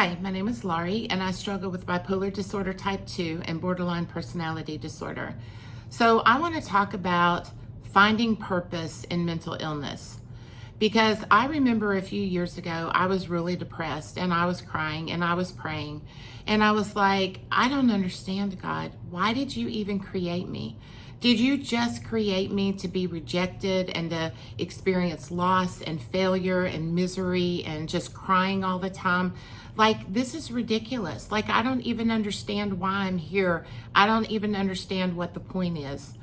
Hi, my name is Laurie, and I struggle with bipolar disorder type 2 and borderline personality disorder. So I want to talk about finding purpose in mental illness. Because I remember a few years ago, I was really depressed and I was crying and I was praying. And I was like, I don't understand, God. Why did you even create me? Did you just create me to be rejected and to experience loss and failure and misery and just crying all the time? Like, this is ridiculous. Like, I don't even understand why I'm here. I don't even understand what the point is.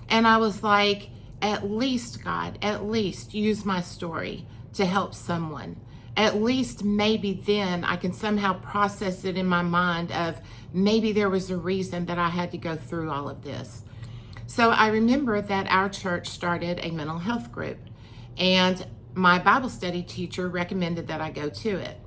And I was like, at least, God, at least use my story to help someone. At least maybe then I can somehow process it in my mind of maybe there was a reason that I had to go through all of this. So I remember that our church started a mental health group, and my Bible study teacher recommended that I go to it.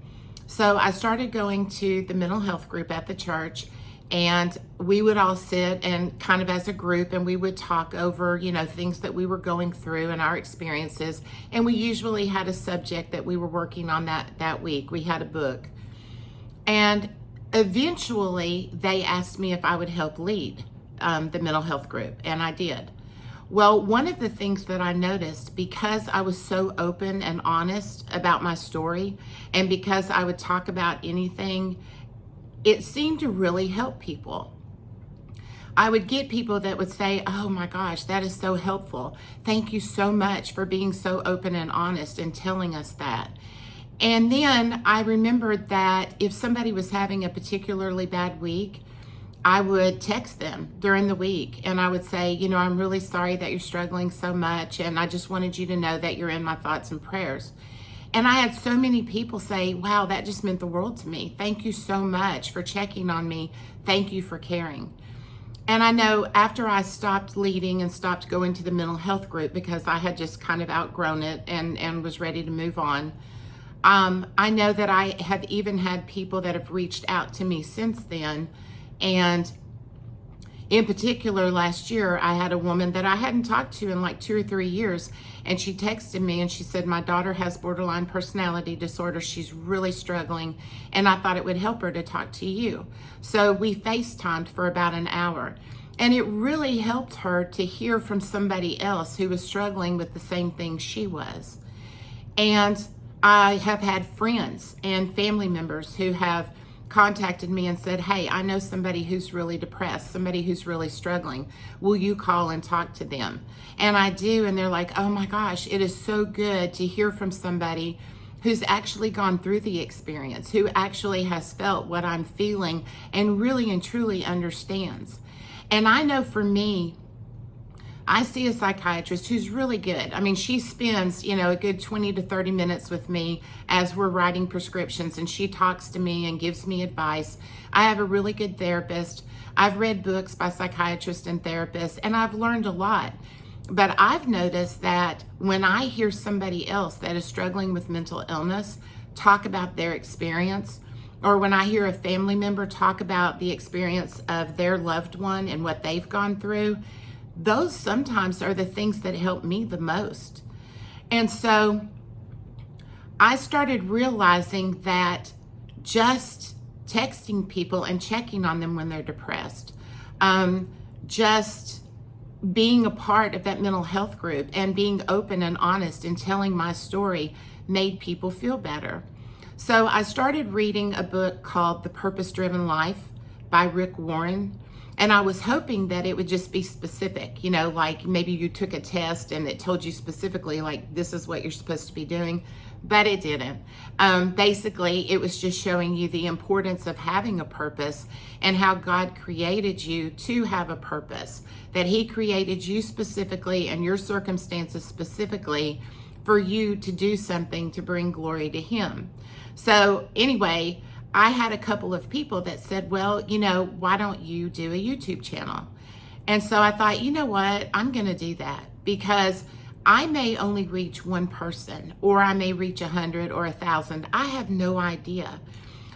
So I started going to the mental health group at the church, and we would all sit and kind of as a group, and we would talk over, things that we were going through and our experiences. And we usually had a subject that we were working on that week. We had a book. And eventually they asked me if I would help lead the mental health group, and I did. Well, one of the things that I noticed, because I was so open and honest about my story, and because I would talk about anything, it seemed to really help people. I would get people that would say, oh my gosh, that is so helpful. Thank you so much for being so open and honest and telling us that. And then I remembered that if somebody was having a particularly bad week, I would text them during the week and I would say, I'm really sorry that you're struggling so much, and I just wanted you to know that you're in my thoughts and prayers. And I had so many people say, wow, that just meant the world to me. Thank you so much for checking on me. Thank you for caring. And I know after I stopped leading and stopped going to the mental health group because I had just kind of outgrown it and was ready to move on, I know that I have even had people that have reached out to me since then. And in particular, last year, I had a woman that I hadn't talked to in like 2 or 3 years, and she texted me and she said, my daughter has borderline personality disorder. She's really struggling, and I thought it would help her to talk to you. So we FaceTimed for about an hour, and it really helped her to hear from somebody else who was struggling with the same thing she was. And I have had friends and family members who have contacted me and said, hey, I know somebody who's really depressed, somebody who's really struggling. Will you call and talk to them? And I do, and they're like, oh my gosh, it is so good to hear from somebody who's actually gone through the experience, who actually has felt what I'm feeling and really and truly understands. And I know for me, I see a psychiatrist who's really good. I mean, she spends, a good 20 to 30 minutes with me as we're writing prescriptions, and she talks to me and gives me advice. I have a really good therapist. I've read books by psychiatrists and therapists, and I've learned a lot. But I've noticed that when I hear somebody else that is struggling with mental illness talk about their experience, or when I hear a family member talk about the experience of their loved one and what they've gone through, those sometimes are the things that help me the most. And so I started realizing that just texting people and checking on them when they're depressed, just being a part of that mental health group and being open and honest and telling my story made people feel better. So I started reading a book called The Purpose-Driven Life by Rick Warren. And I was hoping that it would just be specific, like maybe you took a test and it told you specifically, like, this is what you're supposed to be doing, but it didn't. Basically, it was just showing you the importance of having a purpose and how God created you to have a purpose, that He created you specifically and your circumstances specifically for you to do something to bring glory to Him. So anyway, I had a couple of people that said, well, why don't you do a YouTube channel? And so I thought, you know what, I'm going to do that, because I may only reach one person, or I may reach 100 or 1,000. I have no idea.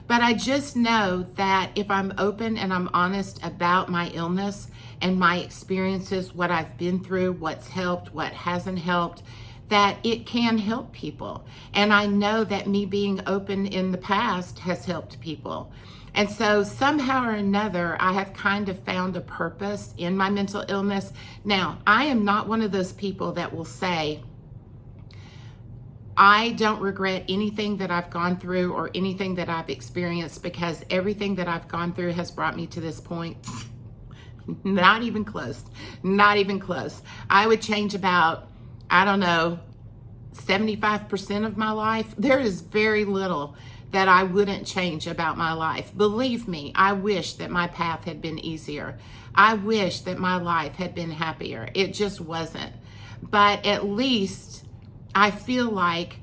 But I just know that if I'm open and I'm honest about my illness and my experiences, what I've been through, what's helped, what hasn't helped, that it can help people. And I know that me being open in the past has helped people. And so somehow or another, I have kind of found a purpose in my mental illness. Now, I am not one of those people that will say, I don't regret anything that I've gone through or anything that I've experienced, because everything that I've gone through has brought me to this point. Not even close. Not even close. I would change about, I don't know, 75% of my life. There is very little that I wouldn't change about my life. Believe me, I wish that my path had been easier. I wish that my life had been happier. It just wasn't. But at least I feel like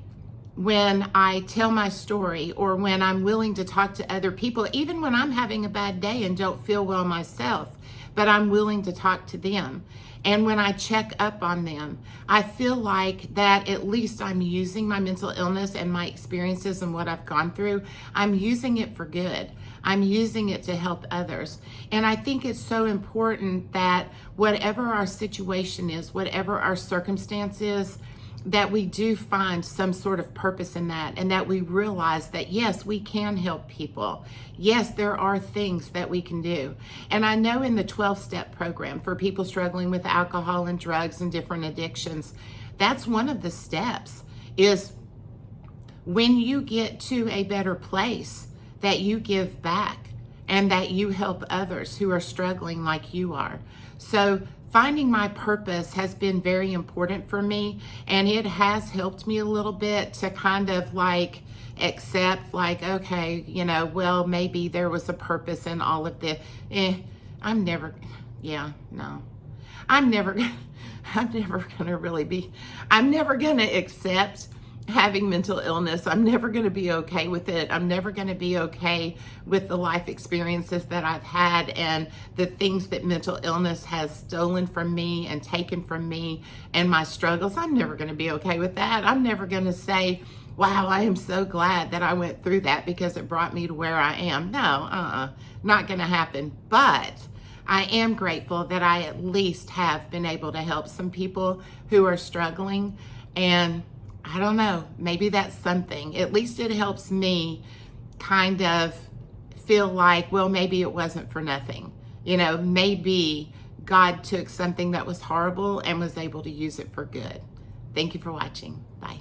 when I tell my story, or when I'm willing to talk to other people, even when I'm having a bad day and don't feel well myself, but I'm willing to talk to them, and when I check up on them, I feel like that at least I'm using my mental illness and my experiences and what I've gone through, I'm using it for good. I'm using it to help others. And I think it's so important that whatever our situation is, whatever our circumstance is, that we do find some sort of purpose in that, and that we realize that yes, we can help people. Yes, there are things that we can do. And I know in the 12-step program for people struggling with alcohol and drugs and different addictions, that's one of the steps, is when you get to a better place, that you give back and that you help others who are struggling like you are. So finding my purpose has been very important for me, and it has helped me a little bit to kind of like accept, like, okay, you know, well, maybe there was a purpose in all of this. I'm never gonna accept having mental illness. I'm never going to be okay with it. I'm never going to be okay with the life experiences that I've had and the things that mental illness has stolen from me and taken from me and my struggles. I'm never going to be okay with that. I'm never going to say, wow, I am so glad that I went through that because it brought me to where I am. No, not going to happen. But I am grateful that I at least have been able to help some people who are struggling, and I don't know, maybe that's something. At least it helps me kind of feel like, well, maybe it wasn't for nothing. You know, maybe God took something that was horrible and was able to use it for good. Thank you for watching. Bye.